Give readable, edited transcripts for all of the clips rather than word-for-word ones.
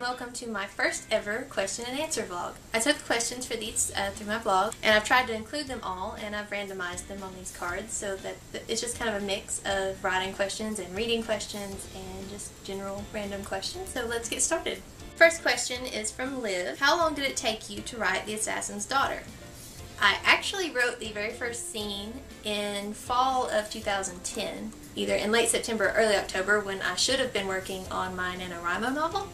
Welcome to my first ever question and answer vlog. I took questions for these through my blog, and I've tried to include them all, and I've randomized them on these cards so that it's just kind of a mix of writing questions and reading questions and just general random questions. So let's get started. First question is from Liv. How long did it take you to write The Assassin's Daughter? I actually wrote the very first scene in fall of 2010, either in late September or early October, when I should have been working on my NaNoWriMo novel.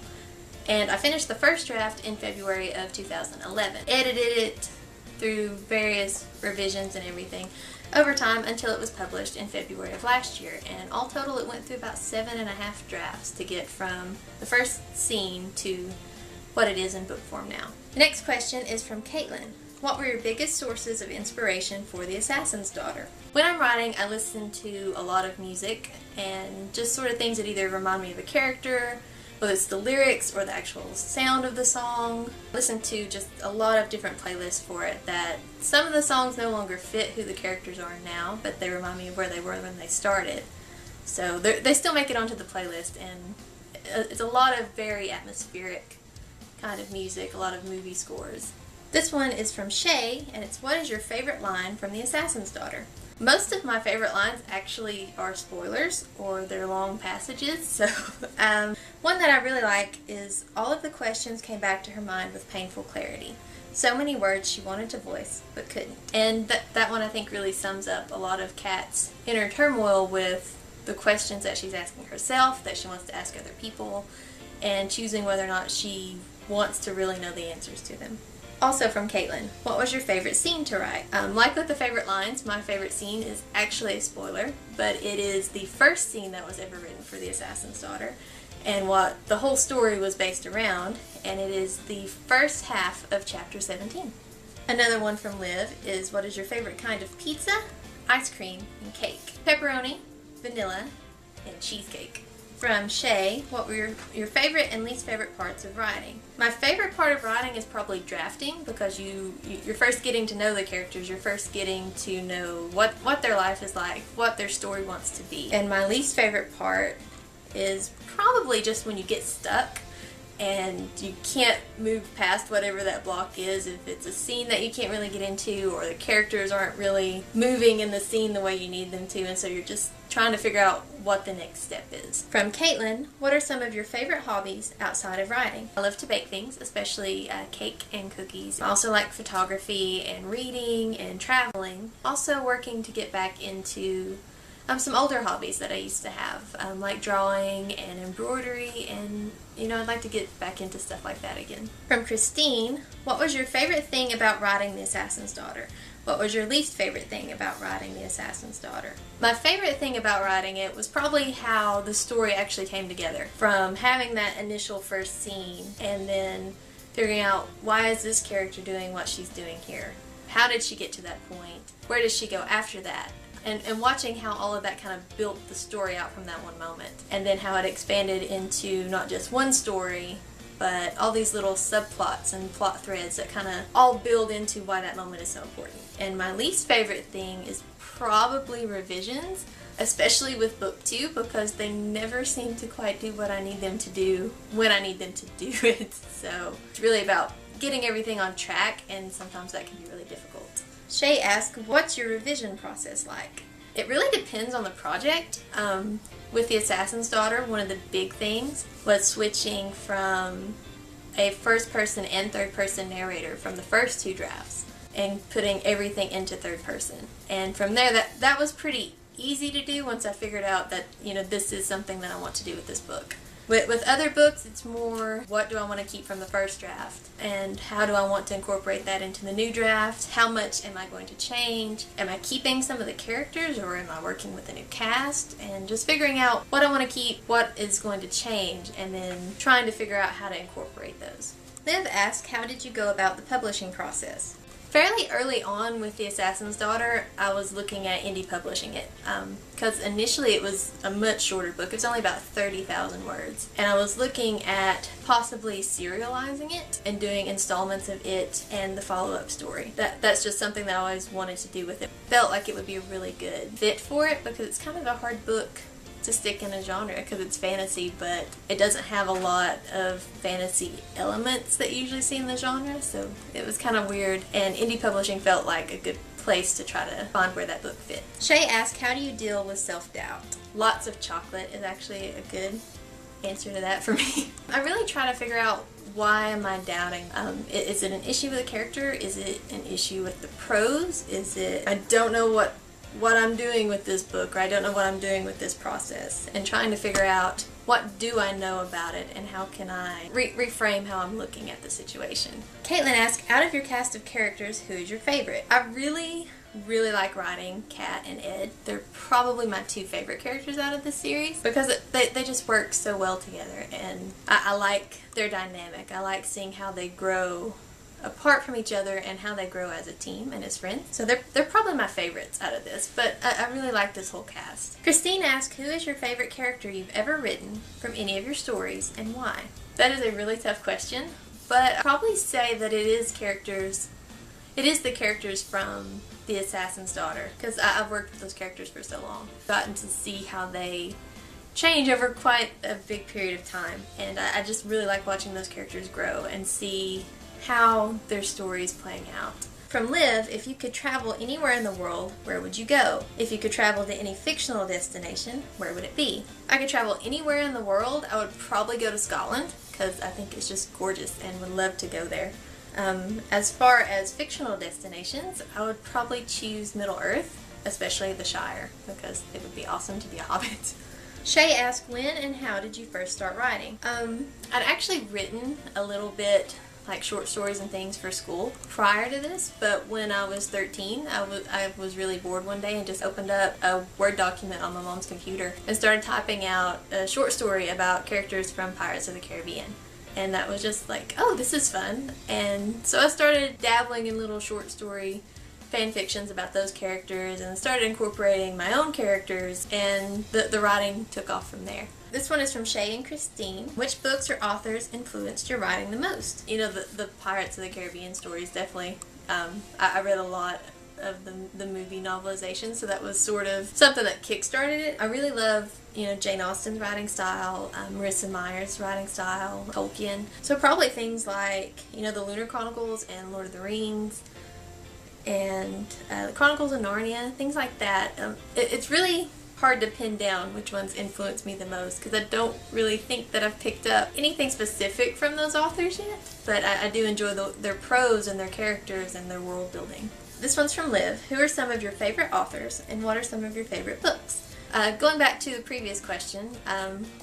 And I finished the first draft in February of 2011. Edited it through various revisions and everything over time until it was published in February of last year. And all total it went through about 7.5 drafts to get from the first scene to what it is in book form now. The next question is from Caitlin. What were your biggest sources of inspiration for The Assassin's Daughter? When I'm writing, I listen to a lot of music and just sort of things that either remind me of a character, whether it's the lyrics or the actual sound of the song. I listen to just a lot of different playlists for it that some of the songs no longer fit who the characters are now, but they remind me of where they were when they started. So they still make it onto the playlist, and it's a lot of very atmospheric kind of music, a lot of movie scores. This one is from Shay, and it's, what is your favorite line from The Assassin's Daughter? Most of my favorite lines actually are spoilers, or they're long passages, so one that I really like is, all of the questions came back to her mind with painful clarity. So many words she wanted to voice, but couldn't. And that one I think really sums up a lot of Kat's inner turmoil with the questions that she's asking herself, that she wants to ask other people, and choosing whether or not she wants to really know the answers to them. Also from Caitlin, what was your favorite scene to write? Like with the favorite lines, my favorite scene is actually a spoiler, but it is the first scene that was ever written for The Assassin's Daughter, and what the whole story was based around, and it is the first half of chapter 17. Another one from Liv is, what is your favorite kind of pizza, ice cream, and cake? Pepperoni, vanilla, and cheesecake. From Shay, what were your favorite and least favorite parts of writing? My favorite part of writing is probably drafting, because you're first getting to know the characters, you're first getting to know what their life is like, what their story wants to be. And my least favorite part is probably just when you get stuck and you can't move past whatever that block is. If it's a scene that you can't really get into, or the characters aren't really moving in the scene the way you need them to, and so you're just trying to figure out what the next step is. From Caitlin, what are some of your favorite hobbies outside of writing? I love to bake things, especially cake and cookies. I also like photography and reading and traveling. Also working to get back into some older hobbies that I used to have, like drawing and embroidery, and I'd like to get back into stuff like that again. From Christine, what was your favorite thing about writing The Assassin's Daughter? What was your least favorite thing about writing The Assassin's Daughter? My favorite thing about writing it was probably how the story actually came together. From having that initial first scene and then figuring out, why is this character doing what she's doing here? How did she get to that point? Where does she go after that? And watching how all of that kind of built the story out from that one moment. And then how it expanded into not just one story, but all these little subplots and plot threads that kind of all build into why that moment is so important. And my least favorite thing is probably revisions, especially with book 2, because they never seem to quite do what I need them to do when I need them to do it. So it's really about getting everything on track, and sometimes that can be really difficult. Shay asked, what's your revision process like? It really depends on the project. With The Assassin's Daughter, one of the big things was switching from a first-person and third-person narrator from the first 2 drafts and putting everything into third person. And from there, that was pretty easy to do once I figured out that, this is something that I want to do with this book. With other books, it's more, what do I want to keep from the first draft? And how do I want to incorporate that into the new draft? How much am I going to change? Am I keeping some of the characters, or am I working with a new cast? And just figuring out what I want to keep, what is going to change, and then trying to figure out how to incorporate those. Liv asked, how did you go about the publishing process? Fairly early on with The Assassin's Daughter, I was looking at indie publishing it, because initially it was a much shorter book. It was only about 30,000 words, and I was looking at possibly serializing it and doing installments of it and the follow-up story. That's just something that I always wanted to do with it. Felt like it would be a really good fit for it, because it's kind of a hard book to stick in a genre because it's fantasy, but it doesn't have a lot of fantasy elements that you usually see in the genre, so it was kind of weird, and indie publishing felt like a good place to try to find where that book fit. Shay asked, how do you deal with self-doubt? Lots of chocolate is actually a good answer to that for me. I really try to figure out, why am I doubting? Is it an issue with the character? Is it an issue with the prose? Is it, I don't know what I'm doing with this book, or I don't know what I'm doing with this process, and trying to figure out what do I know about it and how can I reframe how I'm looking at the situation. Caitlin asked, out of your cast of characters, who is your favorite? I really like writing Kat and Ed. They're probably my two favorite characters out of the series because they just work so well together, and I like their dynamic. I like seeing how they grow apart from each other and how they grow as a team and as friends. So they're probably my favorites out of this, but I really like this whole cast. Christine asked, who is your favorite character you've ever written from any of your stories and why? That is a really tough question, but I'd probably say that it is the characters from The Assassin's Daughter, because I've worked with those characters for so long. I've gotten to see how they change over quite a big period of time, and I just really like watching those characters grow and see how their story is playing out. From Liv, if you could travel anywhere in the world, where would you go? If you could travel to any fictional destination, where would it be? If I could travel anywhere in the world, I would probably go to Scotland, because I think it's just gorgeous and would love to go there. As far as fictional destinations, I would probably choose Middle-earth, especially the Shire, because it would be awesome to be a hobbit. Shay asked, when and how did you first start writing? I'd actually written a little bit, like short stories and things for school prior to this, but when I was 13, I was really bored one day and just opened up a Word document on my mom's computer and started typing out a short story about characters from Pirates of the Caribbean. And that was just like, oh, this is fun. And so I started dabbling in little short story fan fictions about those characters and started incorporating my own characters, and the writing took off from there. This one is from Shay and Christine. Which books or authors influenced your writing the most? You know, the Pirates of the Caribbean stories definitely. I read a lot of the movie novelization, so that was sort of something that kickstarted it. I really love, you know, Jane Austen's writing style, Marissa Meyer's writing style, Tolkien. So probably things like, you know, the Lunar Chronicles and Lord of the Rings, and the Chronicles of Narnia, things like that. It's really hard to pin down which ones influenced me the most, because I don't really think that I've picked up anything specific from those authors yet, but I do enjoy their prose and their characters and their world building. This one's from Liv. Who are some of your favorite authors, and what are some of your favorite books? Going back to the previous question,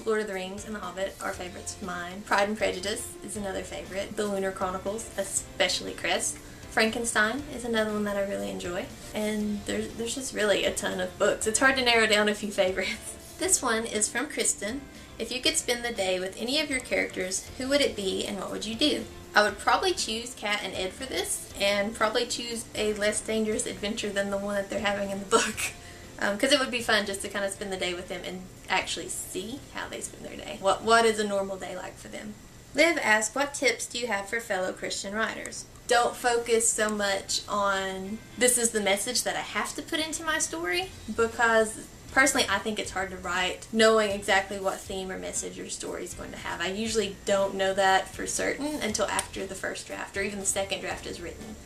Lord of the Rings and The Hobbit are favorites of mine. Pride and Prejudice is another favorite. The Lunar Chronicles, especially Cress. Frankenstein is another one that I really enjoy. And there's just really a ton of books. It's hard to narrow down a few favorites. This one is from Kristen. If you could spend the day with any of your characters, who would it be and what would you do? I would probably choose Kat and Ed for this, and probably choose a less dangerous adventure than the one that they're having in the book. Because it would be fun just to kind of spend the day with them and actually see how they spend their day. What is a normal day like for them? Liv asked, what tips do you have for fellow Christian writers? Don't focus so much on this is the message that I have to put into my story, because personally I think it's hard to write knowing exactly what theme or message your story is going to have. I usually don't know that for certain until after the first draft or even the second draft is written.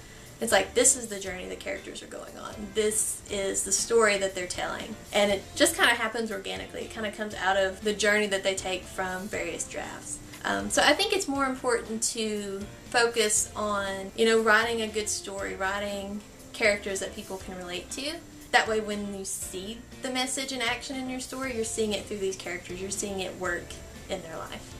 It's like, this is the journey the characters are going on. This is the story that they're telling. And it just kind of happens organically. It kind of comes out of the journey that they take from various drafts. So I think it's more important to focus on, you know, writing a good story, writing characters that people can relate to. That way when you see the message in action in your story, you're seeing it through these characters. You're seeing it work in their life.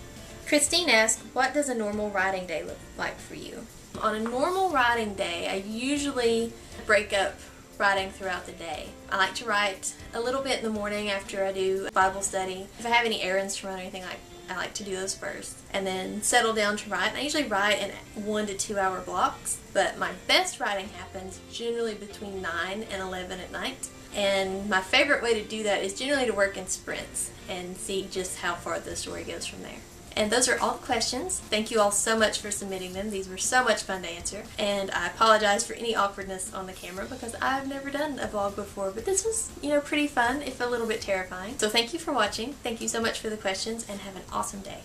Christine asked, what does a normal writing day look like for you? On a normal writing day, I usually break up writing throughout the day. I like to write a little bit in the morning after I do Bible study. If I have any errands to run or anything, I like to do those first, and then settle down to write. And I usually write in 1 to 2 hour blocks, but my best writing happens generally between 9 and 11 at night. And my favorite way to do that is generally to work in sprints and see just how far the story goes from there. And those are all the questions. Thank you all so much for submitting them. These were so much fun to answer. And I apologize for any awkwardness on the camera because I've never done a vlog before, but this was, pretty fun, if a little bit terrifying. So thank you for watching. Thank you so much for the questions, and have an awesome day.